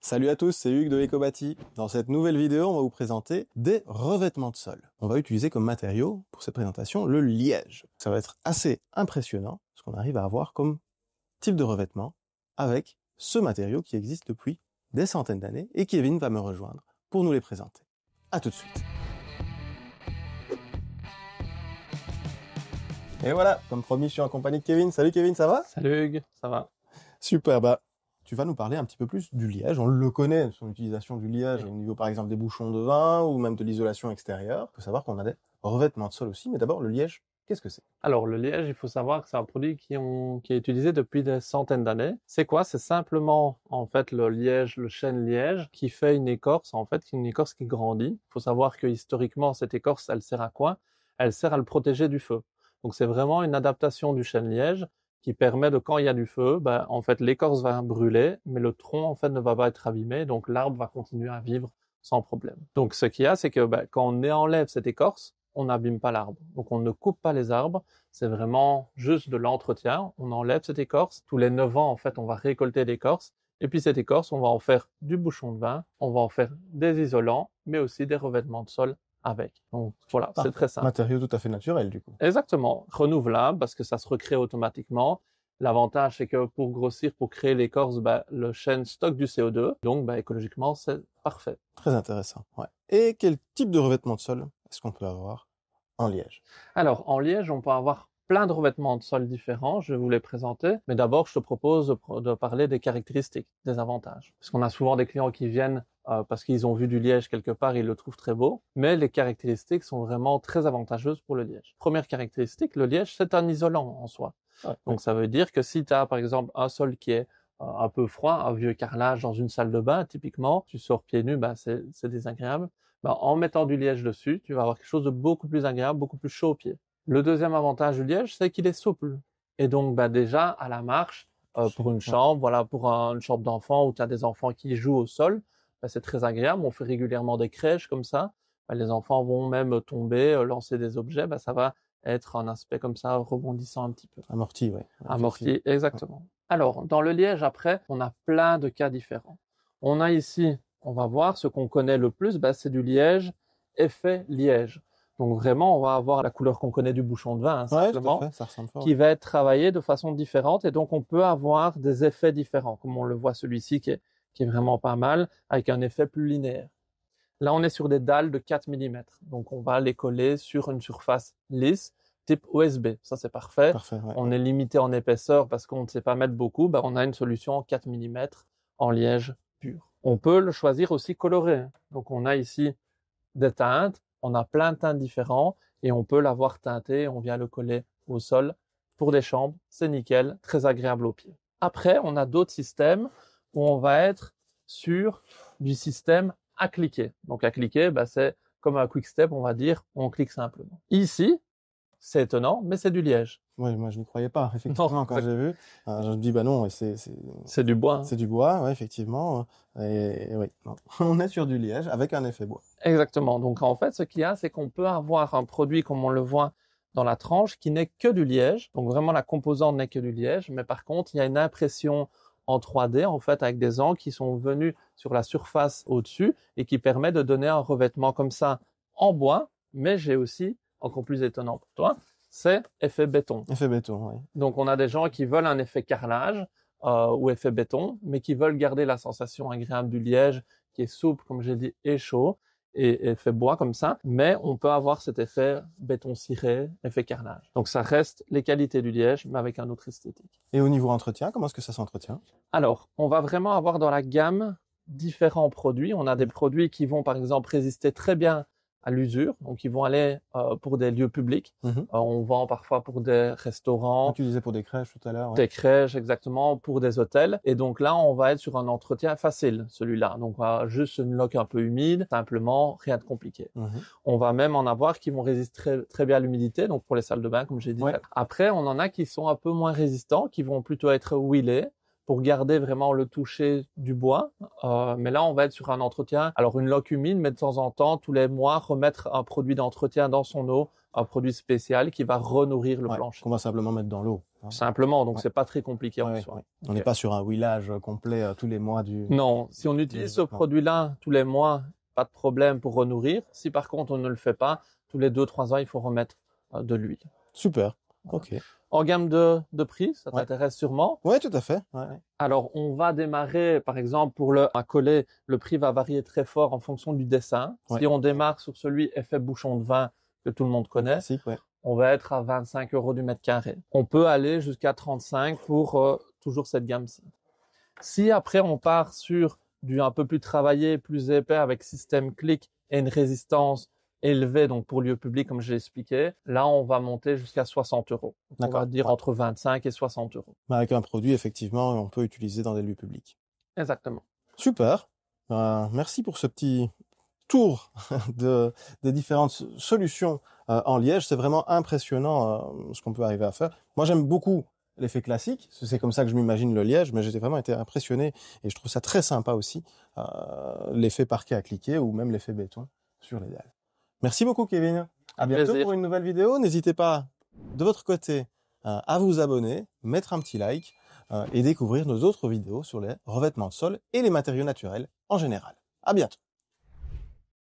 Salut à tous, c'est Hugues de Ecobati. Dans cette nouvelle vidéo, on va vous présenter des revêtements de sol. On va utiliser comme matériau pour cette présentation le liège. Ça va être assez impressionnant ce qu'on arrive à avoir comme type de revêtement avec ce matériau qui existe depuis des centaines d'années et Kevin va me rejoindre pour nous les présenter. À tout de suite. Et voilà, comme promis, je suis en compagnie de Kevin. Salut Kevin, ça va? Salut Hugues, ça va? Super, tu vas nous parler un petit peu plus du liège. On le connaît, son utilisation du liège au niveau par exemple des bouchons de vin ou même de l'isolation extérieure. Il faut savoir qu'on a des revêtements de sol aussi, mais d'abord le liège, qu'est-ce que c'est? Alors le liège, il faut savoir que c'est un produit qui est utilisé depuis des centaines d'années. C'est quoi? C'est simplement en fait le liège, le chêne liège, qui fait une écorce, en fait, une écorce qui grandit. Il faut savoir que historiquement, cette écorce, elle sert à quoi? Elle sert à le protéger du feu. Donc c'est vraiment une adaptation du chêne liège qui permet de, quand il y a du feu, en fait, l'écorce va brûler, mais le tronc, en fait, ne va pas être abîmé, donc l'arbre va continuer à vivre sans problème. Donc, ce qu'il y a, c'est que quand on enlève cette écorce, on n'abîme pas l'arbre. Donc, on ne coupe pas les arbres, c'est vraiment juste de l'entretien. On enlève cette écorce. Tous les 9 ans, en fait, on va récolter l'écorce. Et puis, cette écorce, on va en faire du bouchon de vin, on va en faire des isolants, mais aussi des revêtements de sol avec. Donc voilà, c'est très simple. Matériau tout à fait naturel du coup. Exactement, renouvelable parce que ça se recrée automatiquement. L'avantage, c'est que pour grossir, pour créer l'écorce, le chêne stocke du CO2. Donc écologiquement, c'est parfait. Très intéressant. Ouais. Et quel type de revêtement de sol est-ce qu'on peut avoir en liège? Alors, en liège, on peut avoir plein de revêtements de sol différents, je vais vous les présenter. Mais d'abord, je te propose de parler des caractéristiques, des avantages. Parce qu'on a souvent des clients qui viennent parce qu'ils ont vu du liège quelque part, ils le trouvent très beau. Mais les caractéristiques sont vraiment très avantageuses pour le liège. Première caractéristique, le liège, c'est un isolant en soi. Ouais. Donc ça veut dire que si tu as par exemple un sol qui est un peu froid, un vieux carrelage dans une salle de bain, typiquement, tu sors pieds nus, c'est désagréable. En mettant du liège dessus, tu vas avoir quelque chose de beaucoup plus agréable, beaucoup plus chaud aux pieds. Le deuxième avantage du liège, c'est qu'il est souple. Et donc, déjà, à la marche, pour une chambre, voilà, pour une chambre d'enfant où tu as des enfants qui jouent au sol, c'est très agréable. On fait régulièrement des crèches comme ça. Les enfants vont même tomber, lancer des objets. Ça va être un aspect comme ça, rebondissant un petit peu. Amorti, oui. Amorti, exactement. Ouais. Alors, dans le liège, après, on a plein de cas différents. On a ici, on va voir, ce qu'on connaît le plus, c'est du liège, effet liège. Donc vraiment, on va avoir la couleur qu'on connaît du bouchon de vin, simplement, tout à fait, ça ressemble fort, qui va être travaillé de façon différente. Et donc, on peut avoir des effets différents, comme on le voit celui-ci qui est vraiment pas mal, avec un effet plus linéaire. Là, on est sur des dalles de 4 mm. Donc, on va les coller sur une surface lisse, type OSB. Ça, c'est parfait. Ouais. On est limité en épaisseur parce qu'on ne sait pas mettre beaucoup. On a une solution en 4 mm en liège pur. On peut le choisir aussi coloré. Donc, on a ici des teintes. On a plein de teintes différents et on peut l'avoir teinté. On vient le coller au sol pour des chambres. C'est nickel, très agréable aux pieds. Après, on a d'autres systèmes où on va être sur du système à cliquer. Donc à cliquer, c'est comme un quick step, on va dire, on clique simplement. Ici, c'est étonnant, mais c'est du liège. Oui, moi je n'y croyais pas, effectivement, non, quand j'ai vu. Je me dis, non, c'est du bois. Hein. C'est du bois, ouais, effectivement. Et oui, non. On est sur du liège avec un effet bois. Exactement. Donc en fait, ce qu'il y a, c'est qu'on peut avoir un produit, comme on le voit dans la tranche, qui n'est que du liège. Donc vraiment, la composante n'est que du liège. Mais par contre, il y a une impression en 3D, en fait, avec des angles qui sont venus sur la surface au-dessus et qui permet de donner un revêtement comme ça en bois. Mais j'ai aussi, encore plus étonnant pour toi, c'est effet béton. Effet béton, oui. Donc, on a des gens qui veulent un effet carrelage ou effet béton, mais qui veulent garder la sensation agréable du liège, qui est souple, comme j'ai dit, et chaud, et effet bois comme ça. Mais on peut avoir cet effet béton ciré, effet carrelage. Donc, ça reste les qualités du liège, mais avec un autre esthétique. Et au niveau entretien, comment est-ce que ça s'entretient? Alors, on va vraiment avoir dans la gamme différents produits. On a des produits qui vont, par exemple, résister très bien à l'usure, donc ils vont aller pour des lieux publics. On vend parfois pour des restaurants. Tu disais pour des crèches tout à l'heure. Ouais. Des crèches, exactement, pour des hôtels. Et donc là, on va être sur un entretien facile, celui-là. Donc juste une loque un peu humide, simplement, rien de compliqué. On va même en avoir qui vont résister très, très bien à l'humidité, donc pour les salles de bain, comme j'ai dit. Ouais. Après, on en a qui sont un peu moins résistants, qui vont plutôt être huilés. pour garder vraiment le toucher du bois. Mais là, on va être sur un entretien. Alors, une loque humide, mais de temps en temps, tous les mois, remettre un produit d'entretien dans son eau, un produit spécial qui va renourrir le plancher. Qu'on va simplement mettre dans l'eau. Simplement, donc c'est pas très compliqué en soi. On n'est pas sur un huilage complet tous les mois du... Non, si on utilise ce produit-là tous les mois, pas de problème pour renourrir. Si par contre on ne le fait pas, tous les 2-3 ans, il faut remettre de l'huile. Super, ok. En gamme de prix, ça t'intéresse sûrement? Oui, tout à fait. Alors, on va démarrer, par exemple, pour un collet, le prix va varier très fort en fonction du dessin. Si on démarre sur celui effet bouchon de vin que tout le monde connaît, on va être à 25 € du mètre carré. On peut aller jusqu'à 35 pour toujours cette gamme-ci. Si après on part sur du un peu plus travaillé, plus épais avec système clic et une résistance élevée, donc pour lieu public comme j'ai expliqué, là on va monter jusqu'à 60 €. On va dire entre 25 et 60 €. Avec un produit, effectivement, on peut utiliser dans des lieux publics. Exactement. Super. Merci pour ce petit tour des différentes solutions en liège. C'est vraiment impressionnant ce qu'on peut arriver à faire. Moi, j'aime beaucoup l'effet classique. C'est comme ça que je m'imagine le liège, mais j'ai vraiment été impressionné et je trouve ça très sympa aussi, l'effet parquet à cliquer ou même l'effet béton sur les dalles. Merci beaucoup, Kevin. À bientôt pour une nouvelle vidéo. N'hésitez pas, de votre côté, à vous abonner, mettre un petit like et découvrir nos autres vidéos sur les revêtements de sol et les matériaux naturels en général. À bientôt.